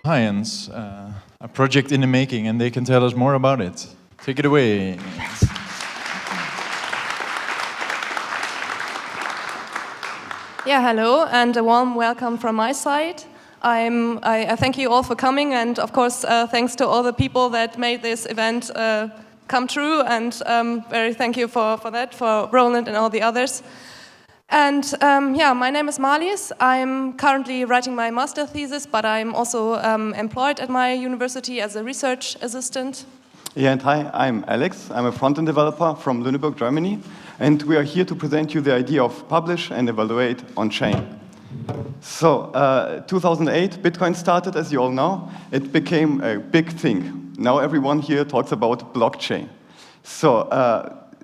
Pevo.science, a project in the making, and they can tell us more about it. Take it away. Yeah, hello, and a warm welcome from my side. I thank you all for coming, and of course, thanks to all the people that made this event come true, and very thank you for that, for Roland and all the others. And yeah, my name is Marlies. I'm currently writing my master thesis, but I'm also employed at my university as a research assistant. Yeah, and hi, I'm Alex. I'm a front-end developer from Lüneburg, Germany, and we are here to present you the idea of publish and evaluate on-chain. So, 2008, Bitcoin started, as you all know. It became a big thing. Now everyone here talks about blockchain. So,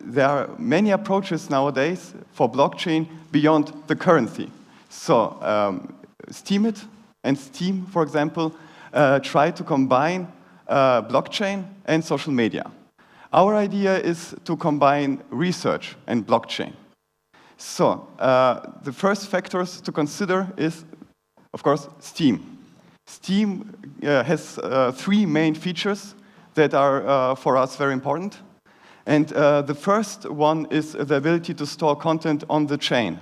there are many approaches nowadays for blockchain beyond the currency. So, Steemit and Steem, for example, try to combine blockchain and social media. Our idea is to combine research and blockchain. So, the first factors to consider is, of course, Steem. Steem has three main features that are, for us, very important. And the first one is the ability to store content on the chain.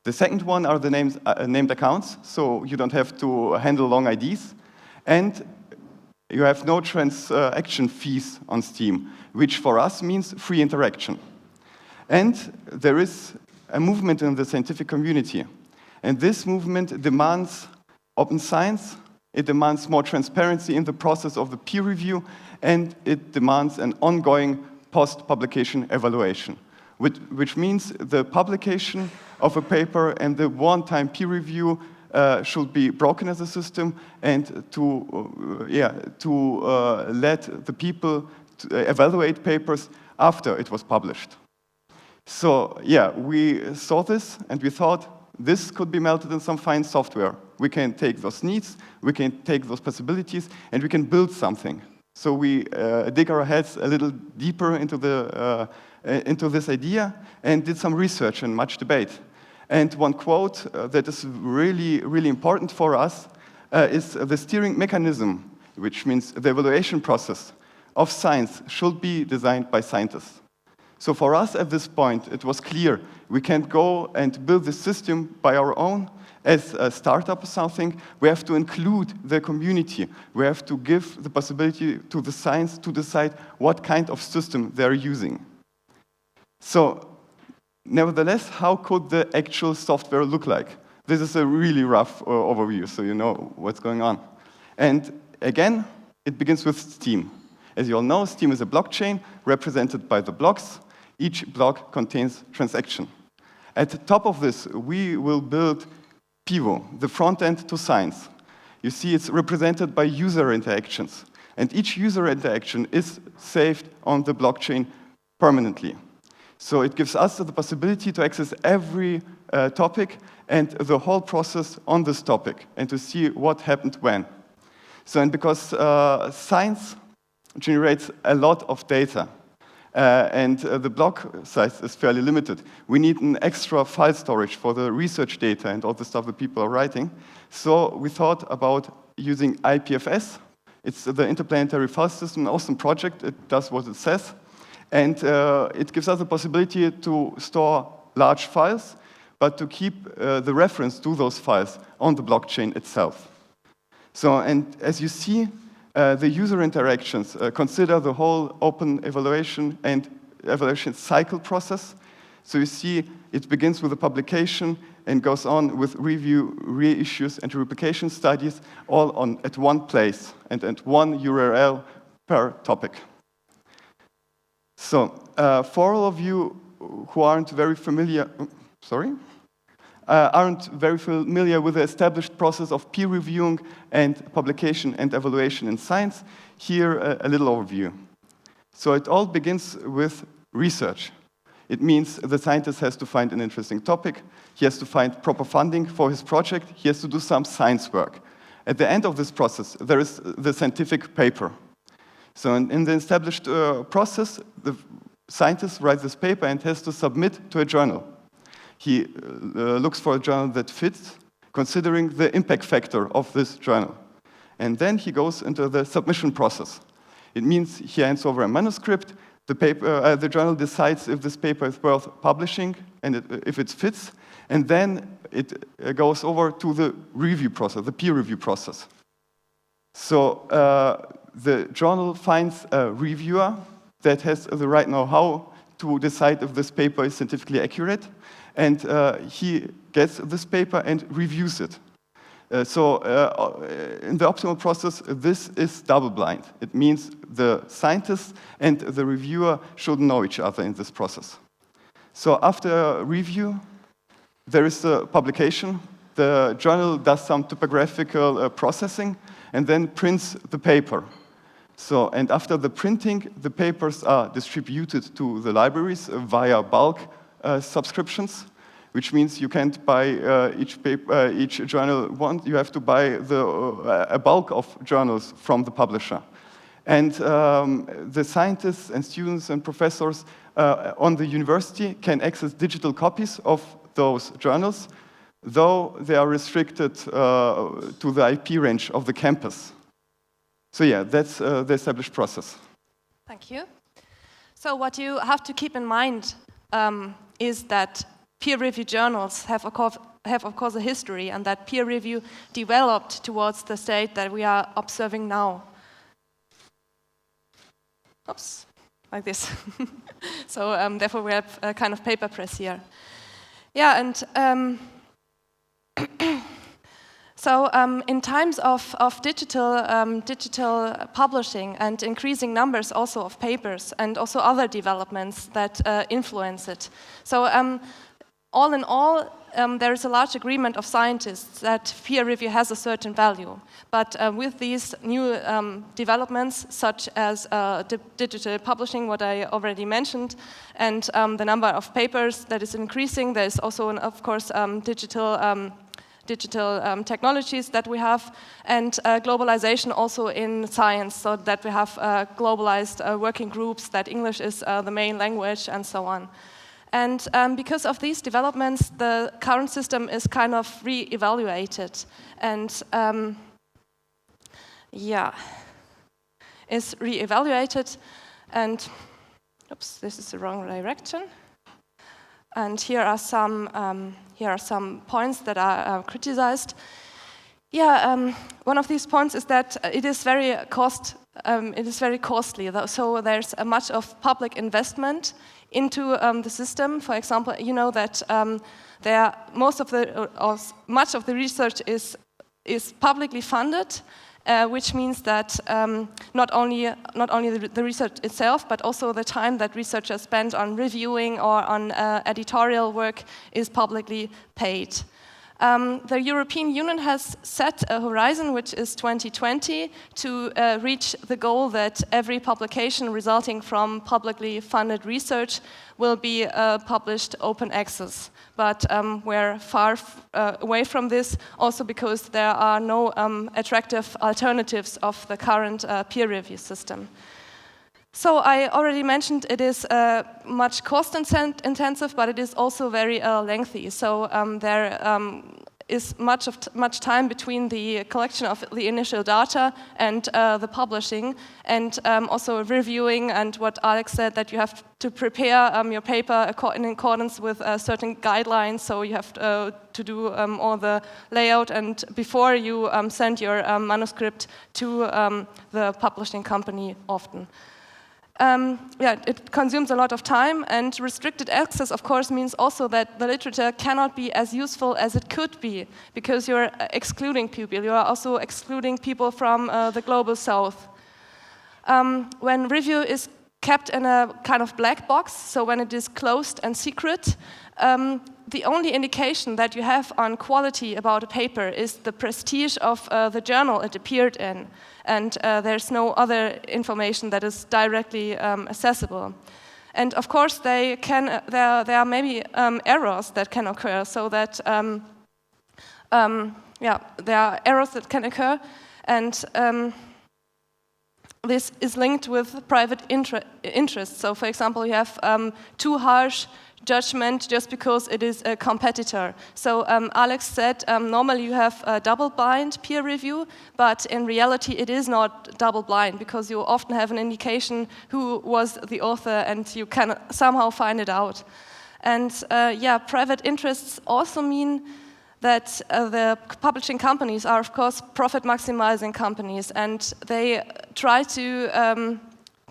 The second one are the named accounts, so you don't have to handle long IDs. And you have no transaction fees on Steem, which for us means free interaction. And there is a movement in the scientific community. And this movement demands open science, it demands more transparency in the process of the peer review, and it demands an ongoing post-publication evaluation, which means the publication of a paper and the one-time peer review should be broken as a system, and to let the people evaluate papers after it was published. So yeah, we saw this and we thought this could be melted in some fine software. We can take those needs, we can take those possibilities, and we can build something. So we dig our heads a little deeper into this idea and did some research and much debate. And one quote that is really, really important for us is the steering mechanism, which means the evaluation process of science should be designed by scientists. So for us at this point, it was clear we can't go and build this system by our own. As a startup or something, we have to include the community. We have to give the possibility to the science to decide what kind of system they're using. So, nevertheless, how could the actual software look like? This is a really rough overview, so you know what's going on. And again, it begins with Steem. As you all know, Steem is a blockchain represented by the blocks. Each block contains transaction. At the top of this, we will build Pevo, the front end to science. You see it's represented by user interactions. And each user interaction is saved on the blockchain permanently. So it gives us the possibility to access every topic and the whole process on this topic and to see what happened when. So, and because science generates a lot of data, and the block size is fairly limited. We need an extra file storage for the research data and all the stuff that people are writing. So we thought about using IPFS. It's the Interplanetary File System, an awesome project. It does what it says. And it gives us the possibility to store large files, but to keep the reference to those files on the blockchain itself. So, and as you see, the user interactions consider the whole open evaluation and evaluation cycle process. So you see it begins with a publication and goes on with review, reissues, and replication studies, all at one place and at one URL per topic. So for all of you who aren't very familiar with the established process of peer reviewing and publication and evaluation in science, here a little overview. So it all begins with research. It means the scientist has to find an interesting topic, he has to find proper funding for his project, he has to do some science work. At the end of this process, there is the scientific paper. So in the established process, the scientist writes this paper and has to submit to a journal. He looks for a journal that fits, considering the impact factor of this journal. And then he goes into the submission process. It means he hands over a manuscript, the journal decides if this paper is worth publishing and if it fits, and then it goes over to the review process, the peer review process. So the journal finds a reviewer that has the right know-how to decide if this paper is scientifically accurate, and he gets this paper and reviews it. In the optimal process, this is double-blind. It means the scientist and the reviewer should know each other in this process. So after review, there is a publication. The journal does some typographical processing and then prints the paper. And after the printing, the papers are distributed to the libraries via bulk subscriptions, which means you can't buy each journal once. You have to buy a bulk of journals from the publisher. And the scientists and students and professors on the university can access digital copies of those journals, though they are restricted to the IP range of the campus. So yeah, that's the established process. Thank you. So what you have to keep in mind is that peer-reviewed journals have of course a history, and that peer review developed towards the state that we are observing now. Oops, like this. So therefore we have a kind of paper press here. Yeah, and so in times of digital publishing and increasing numbers also of papers and also other developments that influence it. So all in all, there is a large agreement of scientists that peer review has a certain value. But with these new developments, such as digital publishing, what I already mentioned, and the number of papers that is increasing, there is also, of course, digital technologies that we have, and globalization also in science, so that we have globalized working groups, that English is the main language, and so on. And because of these developments, the current system is kind of re-evaluated, and is re-evaluated, and oops, this is the wrong direction. And here are some points that are criticized. Yeah, one of these points is that it is very costly. So there's much of public investment into the system. For example, you know that much of the research is publicly funded, which means that not only the research itself, but also the time that researchers spend on reviewing or on editorial work is publicly paid. The European Union has set a horizon, which is 2020, to reach the goal that every publication resulting from publicly funded research will be published open access. But we're far away from this, also because there are no attractive alternatives of the current peer review system. So I already mentioned it is much cost-intensive, but it is also very lengthy. So there is much time between the collection of the initial data and the publishing, and also reviewing, and what Alex said, that you have to prepare your paper in accordance with certain guidelines. So you have to do all the layout, and before you send your manuscript to the publishing company often. It consumes a lot of time, and restricted access, of course, means also that the literature cannot be as useful as it could be, because you're excluding people. You are also excluding people from the global south. When review is kept in a kind of black box, so when it is closed and secret, the only indication that you have on quality about a paper is the prestige of the journal it appeared in, and there's no other information that is directly accessible. And of course, there are maybe errors that can occur, so that there are errors that can occur, and this is linked with private interest. So, for example, you have too harsh judgment just because it is a competitor. So Alex said normally you have a double-blind peer review, but in reality it is not double-blind because you often have an indication who was the author and you can somehow find it out. And yeah, private interests also mean that the publishing companies are, of course, profit-maximizing companies, and they try to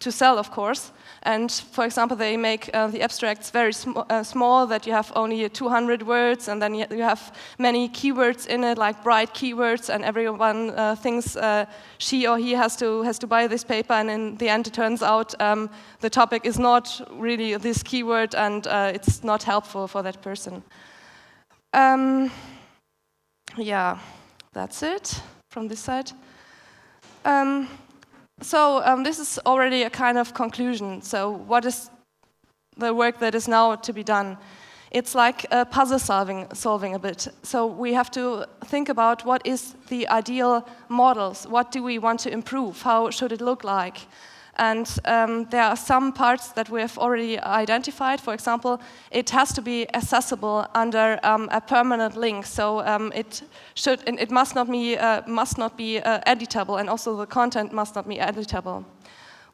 sell, of course. And for example, they make the abstracts very small, that you have only 200 words, and then you have many keywords in it, like bright keywords, and everyone thinks she or he has to buy this paper, and in the end it turns out the topic is not really this keyword, and it's not helpful for that person. Yeah, that's it from this side. So this is already a kind of conclusion. So what is the work that is now to be done? It's like puzzle solving a bit. So we have to think about what is the ideal models. What do we want to improve? How should it look like? And there are some parts that we have already identified. For example, it has to be accessible under a permanent link. So it must not be editable, and also the content must not be editable.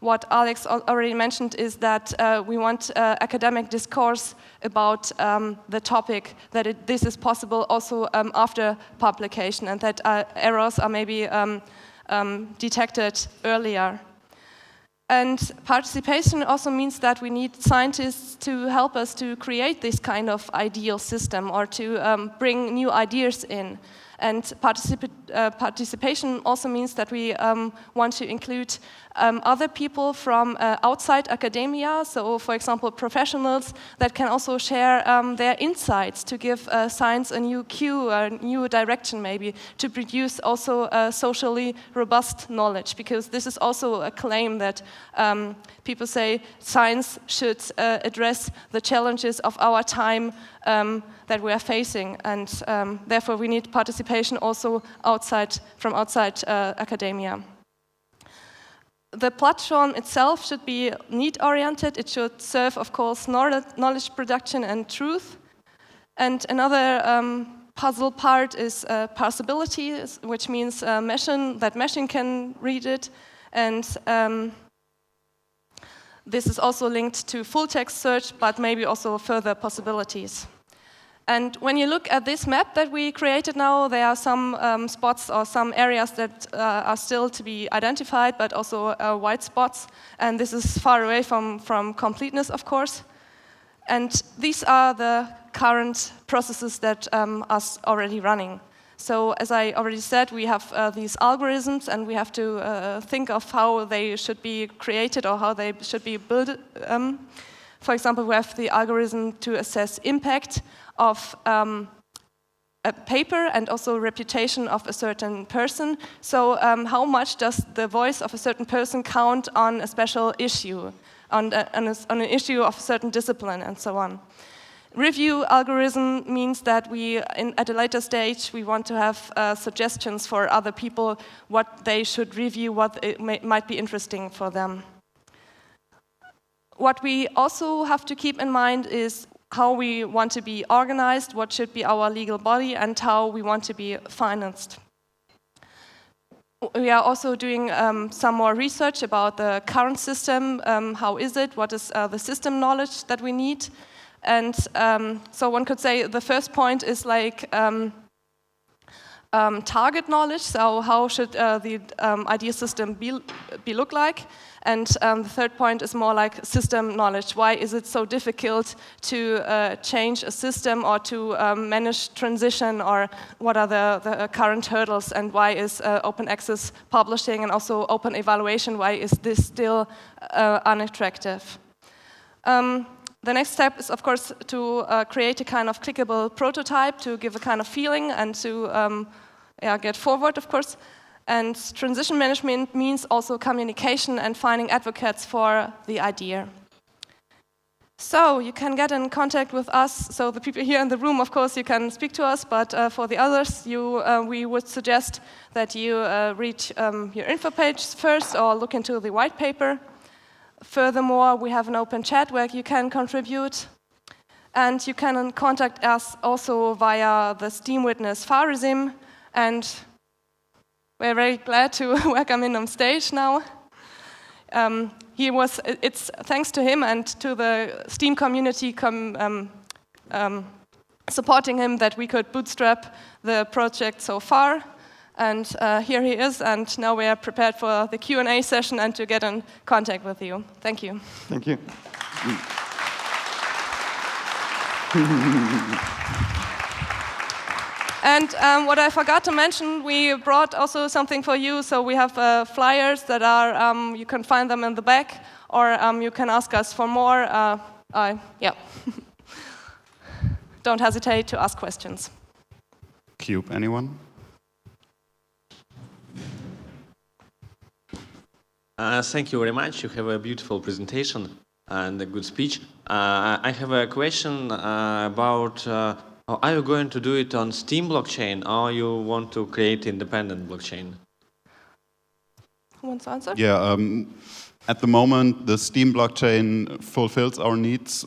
What Alex already mentioned is that we want academic discourse about the topic, that this is possible also after publication, and that errors are maybe detected earlier. And participation also means that we need scientists to help us to create this kind of ideal system, or to bring new ideas in. And participation also means that we want to include other people from outside academia, so for example professionals that can also share their insights to give science a new cue, a new direction maybe, to produce also socially robust knowledge, because this is also a claim that people say science should address the challenges of our time that we are facing, and therefore we need participation also from outside academia. The platform itself should be need-oriented. It should serve, of course, knowledge production and truth. And another puzzle part is parsability, which means machine can read it. And this is also linked to full-text search, but maybe also further possibilities. And when you look at this map that we created now, there are some spots or some areas that are still to be identified, but also white spots. And this is far away from completeness, of course. And these are the current processes that are already running. So as I already said, we have these algorithms, and we have to think of how they should be created or how they should be built. For example, we have the algorithm to assess impact of a paper and also reputation of a certain person. So how much does the voice of a certain person count on a special issue, on an issue of a certain discipline, and so on. Review algorithm means that at a later stage, we want to have suggestions for other people, what they should review, what might be interesting for them. What we also have to keep in mind is how we want to be organized, what should be our legal body, and how we want to be financed. We are also doing some more research about the current system. How is it? What is the system knowledge that we need? And so one could say the first point is like target knowledge. So how should the idea system be look like? And the third point is more like system knowledge. Why is it so difficult to change a system or to manage transition, or what are the current hurdles, and why is open access publishing and also open evaluation, why is this still unattractive? The next step is, of course, to create a kind of clickable prototype to give a kind of feeling and to get forward, of course. And transition management means also communication and finding advocates for the idea. So you can get in contact with us. So the people here in the room, of course, you can speak to us, but for the others, we would suggest that you read your info page first or look into the white paper. Furthermore, we have an open chat where you can contribute. And you can contact us also via the Steam Witness pharesim. And we're very glad to welcome him on stage now. It's thanks to him and to the Steam community supporting him that we could bootstrap the project so far. And here he is, and now we are prepared for the Q&A session and to get in contact with you. Thank you. Thank you. And what I forgot to mention, we brought also something for you. So we have flyers that are, you can find them in the back, or you can ask us for more. Yeah. Don't hesitate to ask questions. Cube, anyone? Thank you very much. You have a beautiful presentation and a good speech. I have a question about, are you going to do it on Steam blockchain, or you want to create independent blockchain? Who wants to answer? Yeah, at the moment, the Steam blockchain fulfills our needs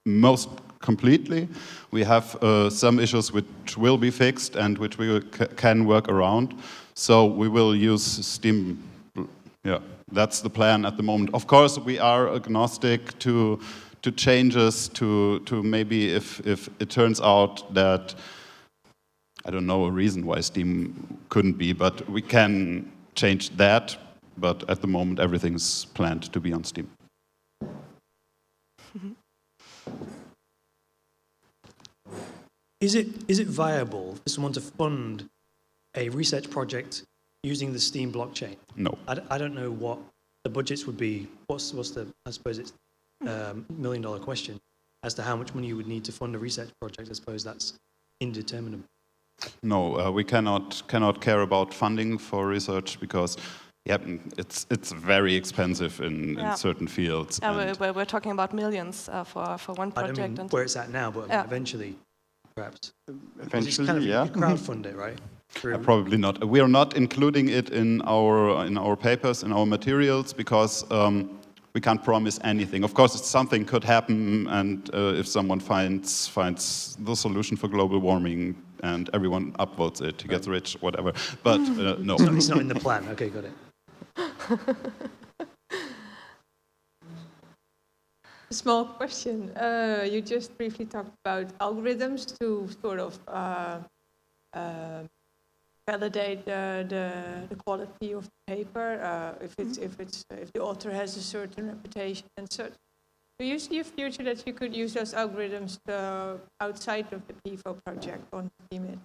most completely. We have some issues which will be fixed and which we can work around. So we will use Steam. Yeah, that's the plan at the moment. Of course, we are agnostic to changes, to maybe if it turns out that, I don't know a reason why Steam couldn't be, but we can change that. But at the moment, everything's planned to be on Steam. Is it viable for someone to fund a research project using the Steam blockchain? No. I don't know what the budgets would be. What's the, I suppose it's $1 million question as to how much money you would need to fund a research project. I suppose that's indeterminate. No, we cannot care about funding for research because it's very expensive in certain fields. We're talking about millions for one project. I don't mean where it's at now, but eventually, perhaps. Eventually, kind of, yeah. You crowdfund it, right? Probably not. We are not including it in our papers, in our materials, because we can't promise anything. Of course, something could happen, and if someone finds the solution for global warming, and everyone upvotes it, he gets rich, whatever. But no, it's not in the plan. Okay, got it. A small question. You just briefly talked about algorithms to sort of validate the quality of the paper, if the author has a certain reputation and such. Do you see a future that you could use those algorithms outside of the Pevo project on Steam?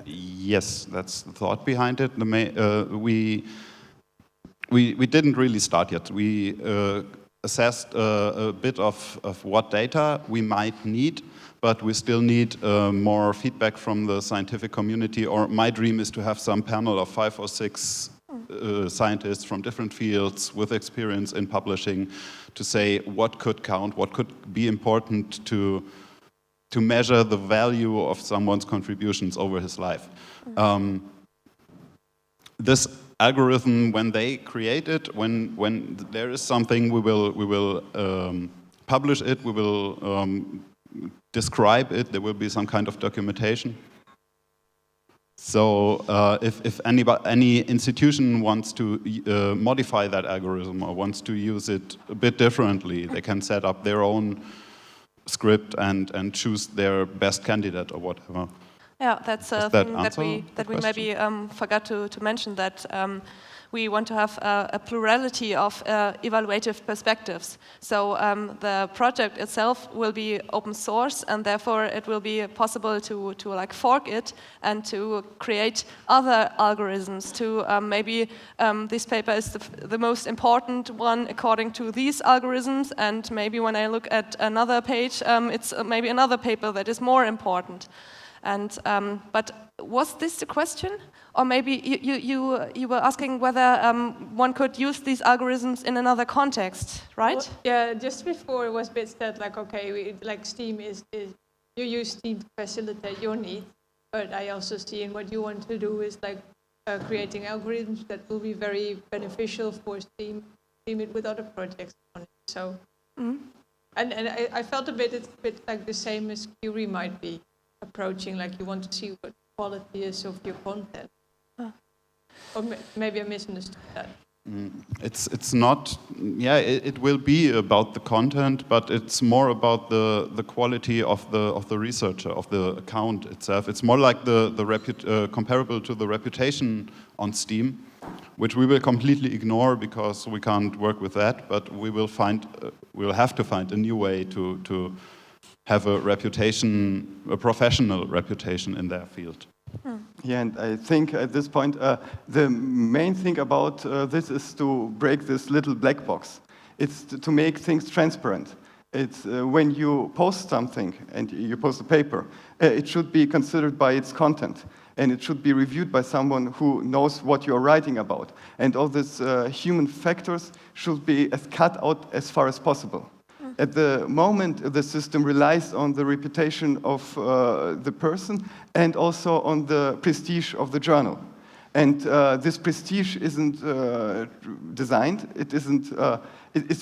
Yes, that's the thought behind it. We didn't really start yet. We assessed a bit of what data we might need, but we still need more feedback from the scientific community. Or my dream is to have some panel of 5 or 6 scientists from different fields with experience in publishing to say what could count, what could be important to measure the value of someone's contributions over his life. This algorithm, when they create it, when there is something, we will publish it, we will describe it, there will be some kind of documentation. So if any institution wants to modify that algorithm or wants to use it a bit differently, they can set up their own script and choose their best candidate or whatever. Yeah, that's a thing that we maybe forgot to mention, that we want to have a plurality of evaluative perspectives. So the project itself will be open source, and therefore it will be possible to like fork it and to create other algorithms. To maybe this paper is the most important one according to these algorithms, and maybe when I look at another page, it's maybe another paper that is more important. And but was this the question, or maybe you were asking whether one could use these algorithms in another context, right? Well, yeah, just before it was a bit said like, okay, like Steam is you use Steam to facilitate your needs, but I also see in what you want to do is like creating algorithms that will be very beneficial for Steam it with other projects on it. So, and I felt it's a bit like the same as Curie might be approaching, like you want to see what quality is of your content. Or maybe I misunderstood that. It's not, yeah, it will be about the content, but it's more about the quality of the researcher, of the account itself. It's more like comparable to the reputation on Steam, which we will completely ignore because we can't work with that, but we will have to find a new way to have a reputation, a professional reputation in their field. Yeah, and I think at this point, the main thing about this is to break this little black box. It's to make things transparent. It's when you post something and you post a paper, it should be considered by its content. And it should be reviewed by someone who knows what you're writing about. And all these human factors should be cut out as far as possible. At the moment, the system relies on the reputation of the person and also on the prestige of the journal. And this prestige isn't designed, it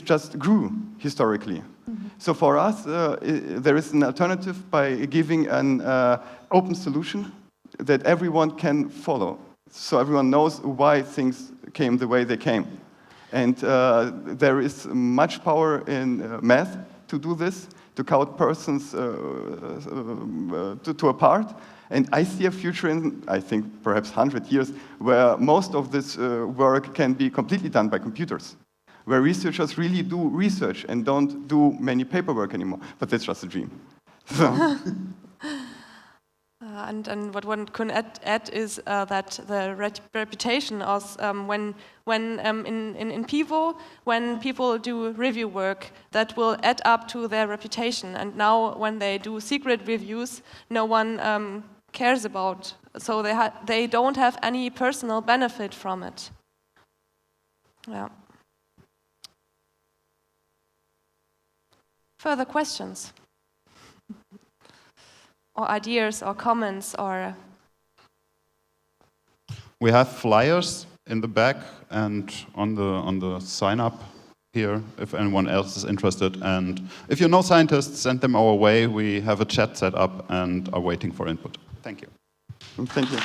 just grew historically. So for us, there is an alternative by giving an open solution that everyone can follow. So everyone knows why things came the way they came. And there is much power in math to do this, to count persons to a part. And I see a future in, I think, perhaps 100 years, where most of this work can be completely done by computers, where researchers really do research and don't do many paperwork anymore. But that's just a dream. So. And what one can add is that the reputation of when in Pevo, when people do review work, that will add up to their reputation. And now when they do secret reviews, no one cares about, so they don't have any personal benefit from it. Yeah. Further questions? Or ideas or comments or... We have flyers in the back and on the sign up here if anyone else is interested. And if you know scientists, send them our way. We have a chat set up and are waiting for input. Thank you. Thank you.